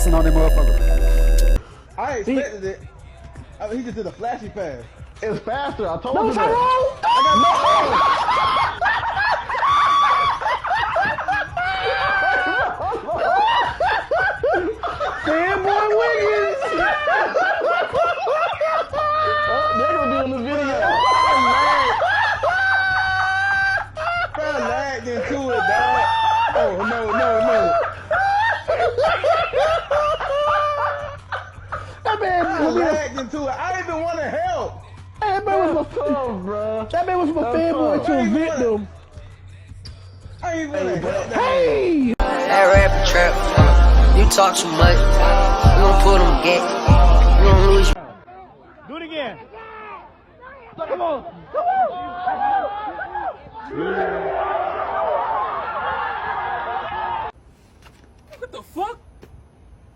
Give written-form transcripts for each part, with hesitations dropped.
flexing on that motherfucker. I expected it. I mean, he just did a flashy pass. It's faster. I told you that. Damn boy Wiggins! Oh, they're gonna be on the video. Kinda lagged into it, dog. Oh no. That man lagged into it. I didn't even want to help. That man was tough, bro. That man was from a fanboy to a victim. I ain't even want to help. Hey! That rapper trap, you talk too much. You gon' pull them get. You gon' lose. Do it again. Come on. What the fuck?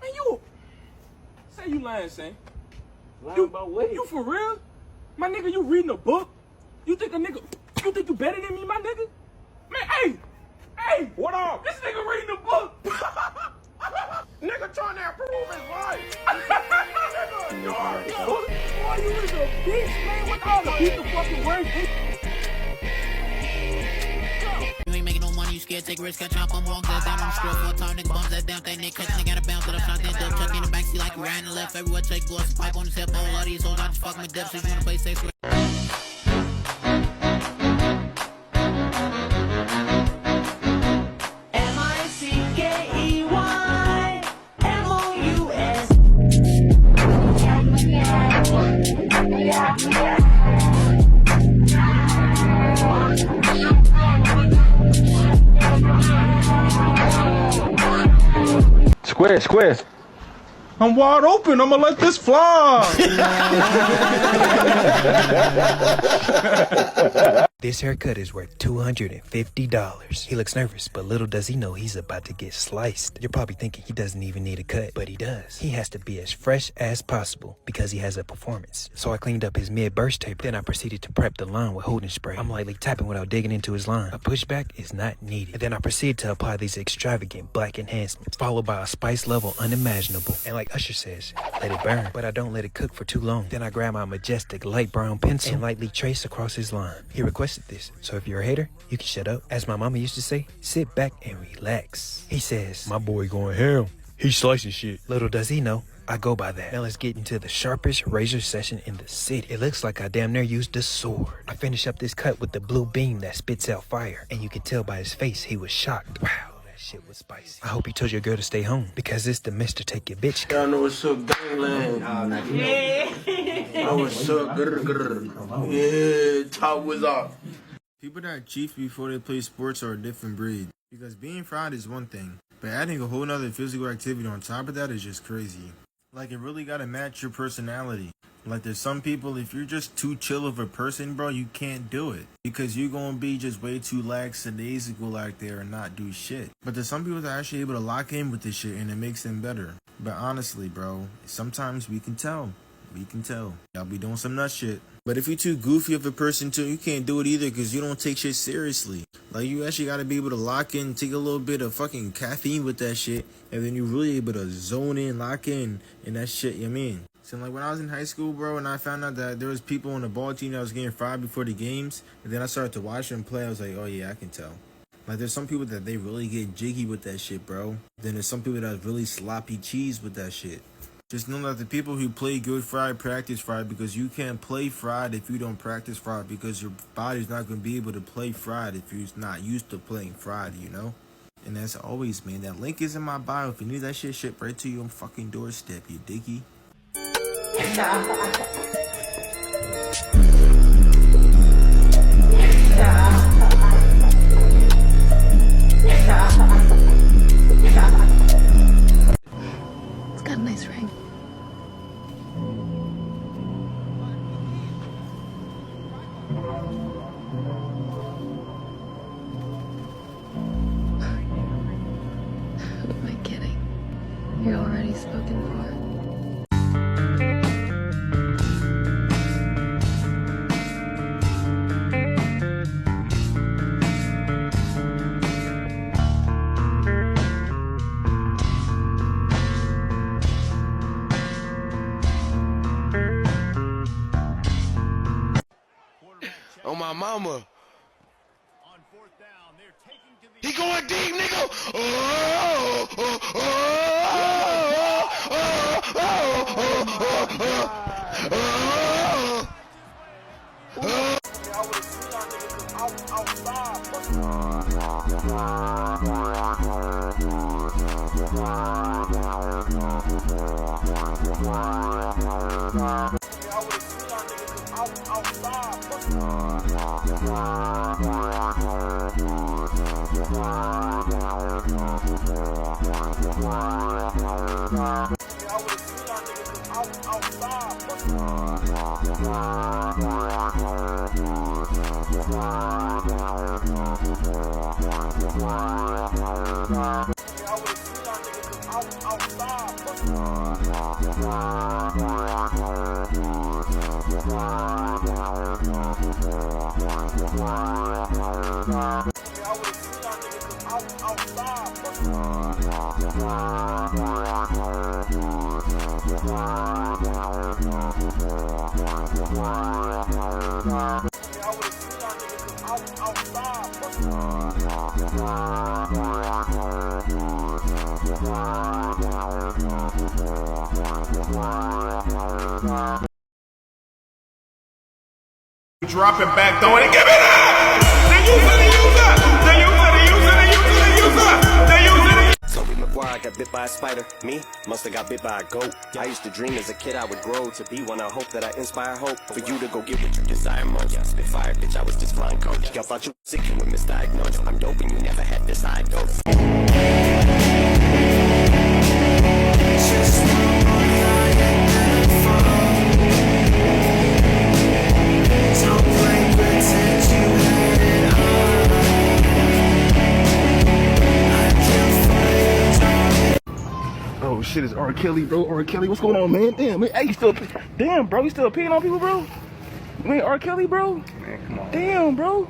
Man, you. Say you lying, Shane. Lying about what? You for real? My nigga, you reading a book? You think you better than me, my nigga? Man, hey, what up? This nigga reading a book. Nigga trying to improve his life. Nigga, boy, you is a bitch, man. What all the people fucking words? You ain't making no money, you scared, take risks, catch up on wrongs, that down on the strip, full time, nigga bums that down, that nigga catch, nigga gotta bounce it up, shot that dope, chuck in the backseat like we riding the left, everywhere take gloss, pipe on his hip, all of these hoes, I just fuck my depths, so you wanna play safe. Square. I'm wide open. I'm gonna let this fly. This haircut is worth $250. He looks nervous, but little does he know he's about to get sliced. You're probably thinking he doesn't even need a cut, but he does. He has to be as fresh as possible because he has a performance. So I cleaned up his mid-burst taper. Then I proceeded to prep the line with holding spray. I'm lightly tapping without digging into his line. A pushback is not needed. And then I proceed to apply these extravagant black enhancements, followed by a spice level unimaginable. And like Usher says, let it burn, but I don't let it cook for too long. Then I grab my majestic light brown pencil and lightly trace across his line. He requested this, so if you're a hater, you can shut up. As my mama used to say, sit back and relax. He says, my boy going ham. He's slicing shit. Little does he know, I go by that. Now let's get into the sharpest razor session in the city. It looks like I damn near used a sword. I finish up this cut with the blue beam that spits out fire, and you can tell by his face he was shocked. Wow. Shit was spicy. I hope you told your girl to stay home because it's the Mr. Take Your Bitch. Y'all know what's up, gangland. Yeah. What's up, yeah, top was off. People that cheat before they play sports are a different breed. Because being fried is one thing, but adding a whole nother physical activity on top of that is just crazy. Like, it really gotta match your personality. Like, there's some people, if you're just too chill of a person, bro, you can't do it. Because you're gonna be just way too lackadaisical out there and not do shit. But there's some people that are actually able to lock in with this shit and it makes them better. But honestly, bro, sometimes we can tell. Y'all be doing some nut shit. But if you're too goofy of a person too, you can't do it either because you don't take shit seriously. Like, you actually gotta be able to lock in, take a little bit of fucking caffeine with that shit, and then you're really able to zone in, lock in that shit, you know what I mean? So, like, when I was in high school, bro, and I found out that there was people on the ball team that was getting fried before the games, and then I started to watch them play, I was like, oh yeah, I can tell. Like, there's some people that they really get jiggy with that shit, bro. Then there's some people that really sloppy cheese with that shit. Just know that the people who play good fried practice fried, because you can't play fried if you don't practice fried, because your body's not going to be able to play fried if you're not used to playing fried, you know? And as always, man, that link is in my bio. If you need that shit shipped right to your fucking doorstep, you diggy. It's got a nice ring. Who am I kidding? You're already spoken for. On my mama. He going deep, nigga. Oh, oh, oh, oh, oh, oh, oh, oh, oh. Drop it back, throw it, and give it up! The user, the user! The user, the user, the user, the user! The user, the user! Toby McGuire got bit by a spider. Me? Must've got bit by a goat. I used to dream as a kid I would grow to be one. I hope that I inspire hope for you to go get what you desire most. Spit fire, bitch, I was just flying coach. Y'all thought you were sick and were misdiagnosed. I'm dope and you never had this high dose. Oh shit, it's R. Kelly, bro. R. Kelly, what's going on, man? Damn, man. Hey, you still, damn, bro, you still peeing on people, bro? Man, R. Kelly, bro. Man, come on. Damn, bro.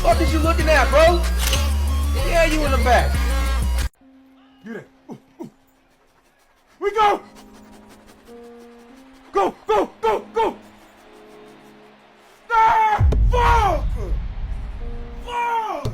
What is you looking at, bro? Yeah, you in the back. Get it. Ooh, ooh. We go! Go, go, go, go! Ah! Fuck! Fuck!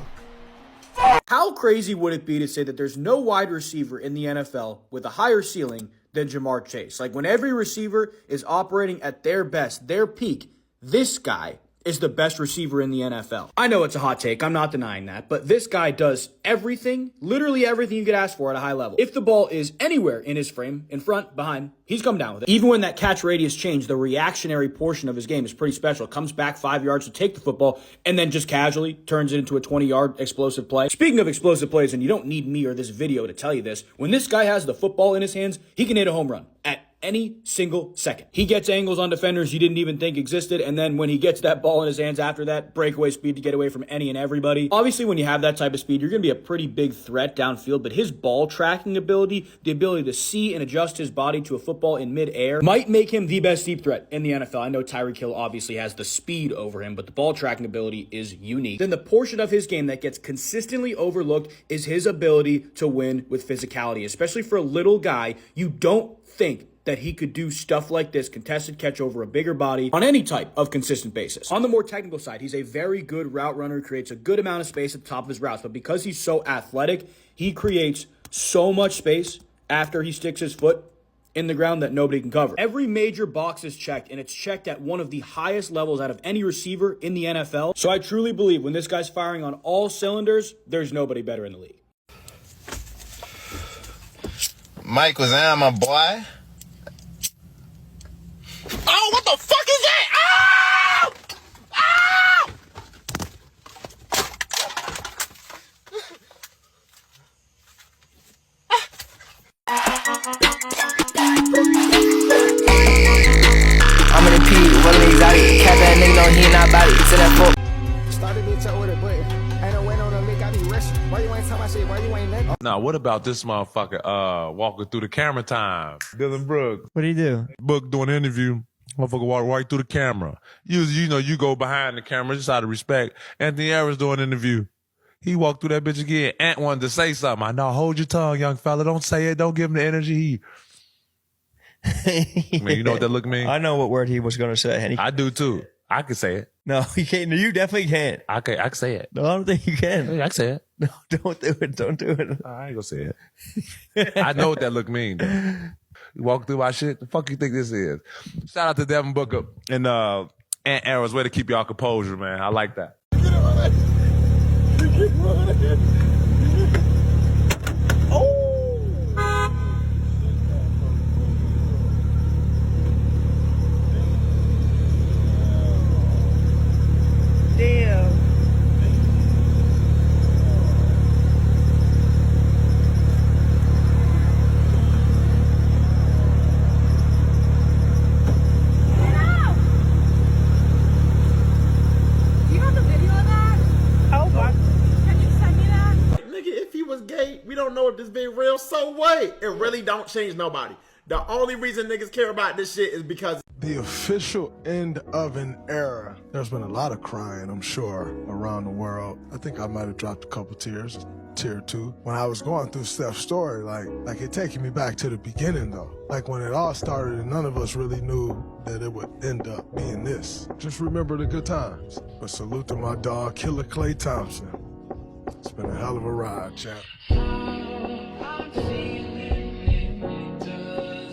How crazy would it be to say that there's no wide receiver in the NFL with a higher ceiling than Jamar Chase? Like, when every receiver is operating at their best, their peak, this guy is the best receiver in the NFL. I know it's a hot take, I'm not denying that, but this guy does everything, literally everything you could ask for at a high level. If the ball is anywhere in his frame, in front, behind, he's come down with it. Even when that catch radius changed, the reactionary portion of his game is pretty special. It comes back 5 yards to take the football and then just casually turns it into a 20-yard explosive play. Speaking of explosive plays, and you don't need me or this video to tell you this, when this guy has the football in his hands, he can hit a home run at any single second. He gets angles on defenders you didn't even think existed, and then when he gets that ball in his hands after that, breakaway speed to get away from any and everybody. Obviously, when you have that type of speed, you're going to be a pretty big threat downfield, but his ball tracking ability, the ability to see and adjust his body to a football in midair, might make him the best deep threat in the NFL. I know Tyreek Hill obviously has the speed over him, but the ball tracking ability is unique. Then the portion of his game that gets consistently overlooked is his ability to win with physicality, especially for a little guy. You don't think that he could do stuff like this, contested catch over a bigger body, on any type of consistent basis. On the more technical side, he's a very good route runner, creates a good amount of space at the top of his routes, but because he's so athletic, he creates so much space after he sticks his foot in the ground that nobody can cover. Every major box is checked, and it's checked at one of the highest levels out of any receiver in the NFL. So I truly believe when this guy's firing on all cylinders, there's nobody better in the league. Mike was on, my boy. Oh, what the fuck is that? Oh! Oh! I'm in a P, rolling exotic. Cat that nigga know he ain't not about it. It's in that fuck. Started bitch up with a button. Ain't no way on the lick, I be rushing. Why you ain't talking about shit? Why you ain't nothing? Now, what about this motherfucker walking through the camera time? Dylan Brooks. What do you do? Book doing an interview. Motherfucker walk right through the camera. You know, you go behind the camera just out of respect. Anthony Harris doing an interview. He walked through that bitch again. Ant wanted to say something. I know, hold your tongue, young fella. Don't say it. Don't give him the energy. I mean, you know what that look mean? I know what word he was going to say. And I do too. I can say it. No, you can't. You definitely can't. I can say it. No, I don't think you can. Yeah, I can say it. No, don't do it. Don't do it. I ain't gonna say it. I know what that look mean, though. You walk through my shit, the fuck you think this is? Shout out to Devin Booker and Ant Arrows. Way to keep y'all composure, man. I like that. We don't know if this being real, so what? It really don't change nobody. The only reason niggas care about this shit is because the official end of an era. There's been a lot of crying, I'm sure, around the world. I think I might have dropped a couple tears, tear or two. When I was going through Steph's story, like it taking me back to the beginning though. Like when it all started and none of us really knew that it would end up being this. Just remember the good times. But salute to my dog, Killer Klay Thompson. It's been a hell of a ride, champ.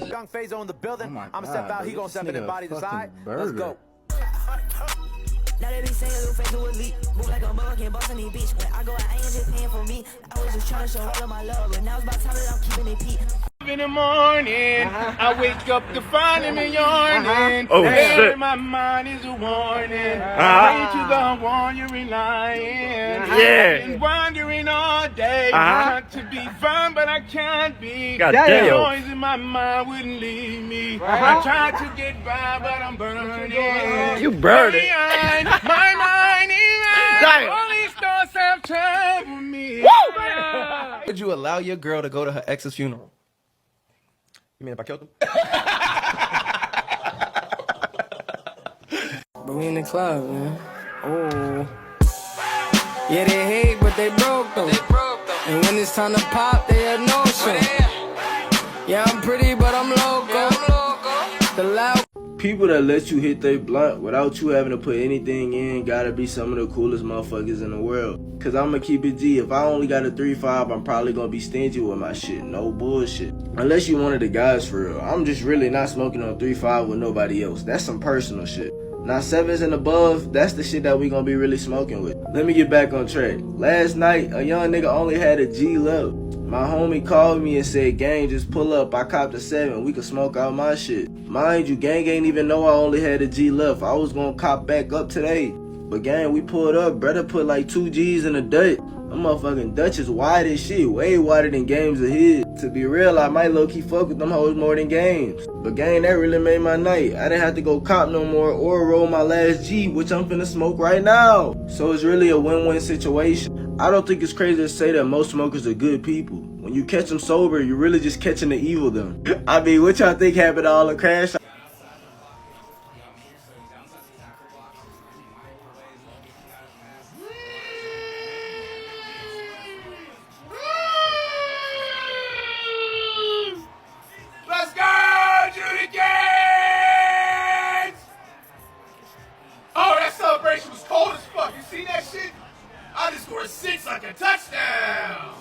Young Fazo in the building. I'ma step out, he gonna step in and body the side. Let's go. Now they be saying little face to elite. Move like a motherfucking boss in the beach. When I go out, I ain't just paying for me. I was just trying to show all of my love. But now it's about time that I'm keeping it peak. In the morning, I wake up to find him yawning. Oh, there shit. my mind is a warning. I to the one you're relying. Yeah. I've been wandering all day. Want to be fun, but I can't be. God The damn. noise in my mind wouldn't leave me. I tried to get by, but I'm burning. You burned it. My mind is Damn. all these thoughts have troubled me. Would you allow your girl to go to her ex's funeral? You mean if I killed him? But we in the club, man. Oh. Yeah, they hate, but they broke them. And when it's time to pop, they have no show. Yeah, I'm pretty, but I'm loco. The loud. people that let you hit their blunt without you having to put anything in gotta be some of the coolest motherfuckers in the world. Cause I'ma keep it G. If I only got a 3.5, I'm probably gonna be stingy with my shit. No bullshit. Unless you one of the guys for real. I'm just really not smoking on 3.5 with nobody else. That's some personal shit. Now 7s and above, that's the shit that we gonna be really smoking with. Let me get back on track. Last night, a young nigga only had a G left. My homie called me and said, gang, just pull up. I copped a 7. We could smoke out my shit. Mind you, gang ain't even know I only had a G left. I was gonna cop back up today. But gang, we pulled up. Brother put like 2 G's in a Dutch. That motherfucking Dutch is wide as shit. Way wider than games ahead. To be real, I might low-key fuck with them hoes more than games. But gang, that really made my night. I didn't have to go cop no more or roll my last G, which I'm finna smoke right now. So it's really a win-win situation. I don't think it's crazy to say that most smokers are good people. When you catch them sober, you're really just catching the evil them. I mean, what y'all think happened to all the crash? Let's go, Judy Gates! Oh, that celebration was cold as fuck. You see that shit? I just scored 6 like a touchdown.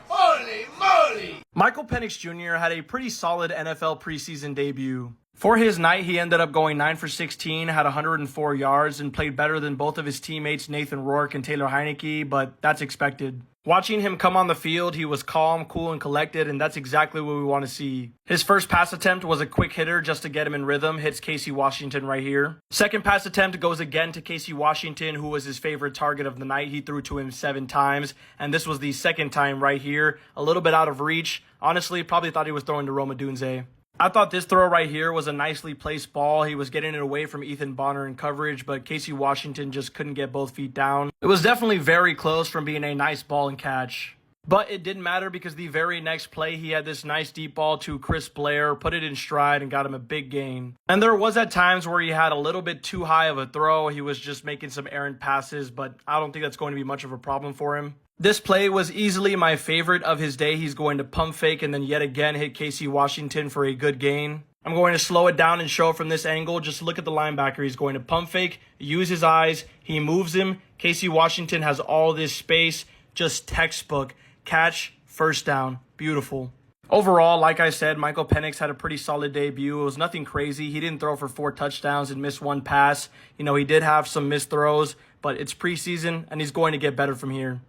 Holy moly! Michael Penix Jr. had a pretty solid NFL preseason debut. For his night, he ended up going 9 for 16, had 104 yards, and played better than both of his teammates Nathan Rourke and Taylor Heineke, but that's expected. Watching him come on the field, he was calm, cool, and collected, and that's exactly what we want to see. His first pass attempt was a quick hitter just to get him in rhythm, hits Casey Washington right here. Second pass attempt goes again to Casey Washington, who was his favorite target of the night. He threw to him 7 times, and this was the second time right here. A little bit out of reach. Honestly, probably thought he was throwing to Roma Dunze. I thought this throw right here was a nicely placed ball. He was getting it away from Ethan Bonner in coverage, but Casey Washington just couldn't get both feet down. It was definitely very close from being a nice ball and catch. But it didn't matter because the very next play, he had this nice deep ball to Chris Blair, put it in stride, and got him a big gain. And there was at times where he had a little bit too high of a throw. He was just making some errant passes, but I don't think that's going to be much of a problem for him. This play was easily my favorite of his day. He's going to pump fake and then yet again hit Casey Washington for a good gain. I'm going to slow it down and show it from this angle. Just look at the linebacker. He's going to pump fake, use his eyes. He moves him. Casey Washington has all this space. Just textbook. Catch, first down. Beautiful. Overall, like I said, Michael Penix had a pretty solid debut. It was nothing crazy. He didn't throw for 4 touchdowns and miss 1 pass. You know, he did have some missed throws, but it's preseason, and he's going to get better from here.